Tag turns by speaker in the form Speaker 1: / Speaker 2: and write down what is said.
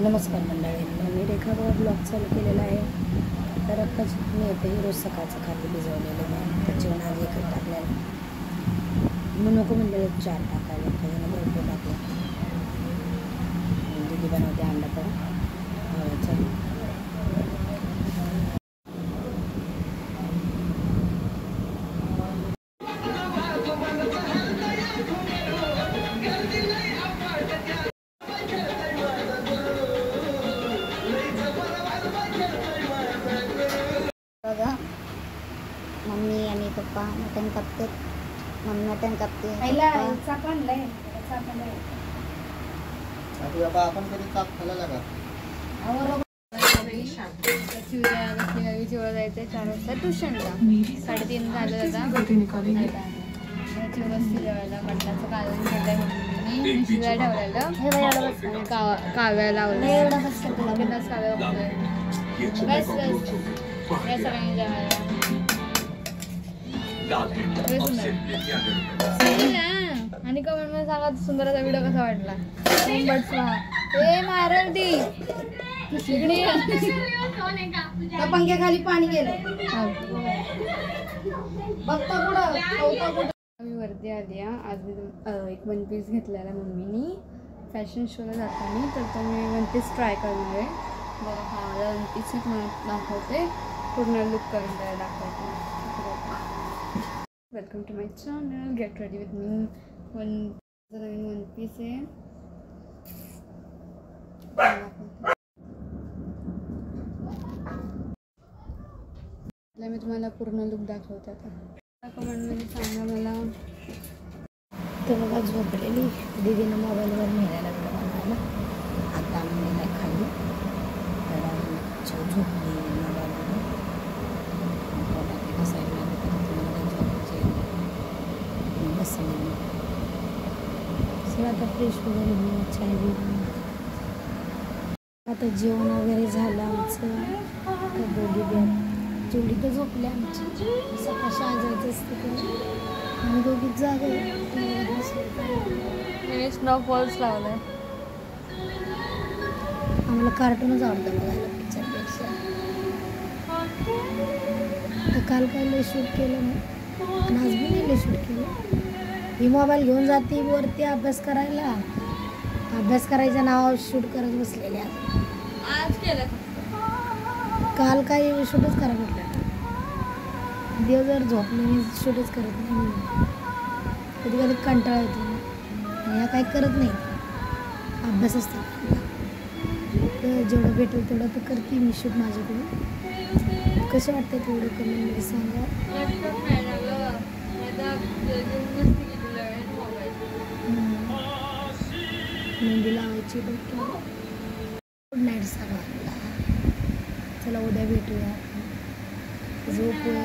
Speaker 1: नमस्कार मंडळींनो, मी रेखा ब्लॉग चालू केलेला आहे. तर आता मी येते रोज सकाळचं खाते भिजवलेलं आहे. तर जेवण आज एकच टाकलेलं मग नको मंडळी 4 टाकायला त्याच्यानं भरपूर टाकलं. दीदी बनवते अंडा पण
Speaker 2: बघा मम्मी आणि पप्पा मटण कापतात. मम्मी मटण कापते.
Speaker 3: आपण कधी काप खाल्ला का?
Speaker 4: चिवडा जायचं 4 वाजता ट्युशनला. 3:30 झालं दादा. चिवडा जेवायला मटणाचं कालवण केलंय मम्मीने. मिशीला ठेवलेलं काव्या लावलं.
Speaker 2: एवढा बस तुला
Speaker 4: बिंदास काव्या बघतोय. बस या सगळ्यांनी जेवायला. आणि कमेंट मध्ये सांगा सुंदराचा व्हिडिओ कसा वाटला. ए मारल ती
Speaker 1: पंख्याखाली पाणी गेलं.
Speaker 4: मी वरती आली आहे. आज मी एक 1 पीस घेतलेला मम्मीनी फॅशन शोला जाताना. तर तो मी 1 पीस ट्राय करणार आहे. बरं हा मला 1 पीस मला दाखवते. पूर्ण लुक करून त्याला दाखवते. Welcome to my channel. Get ready with me. नवीन 1 पीस आहे. मी तुम्हाला पूर्ण लुक दाखवते. आता कमेंटमध्ये सांगा मला.
Speaker 1: तर बघा झोपलेली दीदीनं मोबाईलवर नेलेला लागलं मला. आता आम्ही नाही खाल्ली तर झोपली मोबाईलवर. बसायला बसले सगळं. आता फ्रेश वगैरे होऊन चाय घेऊन आता जेवण वगैरे झालं आमचं. तर दोघी जेवढी तर झोपल्या आमची. सकाळ शाळा जायचं असतं तर आम्ही दोघीच जागे.
Speaker 4: स्नोफॉल्स लावलाय.
Speaker 1: आम्हाला कार्टूनच आवडतं बघायला पिक्चरपेक्षा. तर काल काय लय शूट केलं नाही आणि आज बी नाही लय शूट केलं. ही मोबाईल घेऊन जाते वरती अभ्यास करायला. अभ्यास करायच्या नावावर शूट करत बसलेले.
Speaker 4: आज केलं.
Speaker 1: काल काही शूटच करायला भेटलं. दिवसभर झोपले मी शूटच करत नाही. कधी कधी कंटाळा येतो. ह्या काही करत नाही. अभ्यास असतो तर जेवढं भेटेल तेवढं तर करते मी शूट माझ्याकडून. कसं वाटतं तेवढं कमेंटमध्ये सांगा. मेहंदी लावायची डोक्याला. गुड नाईट सगळ्यांना. चला उद्या भेटूया. झोपूया.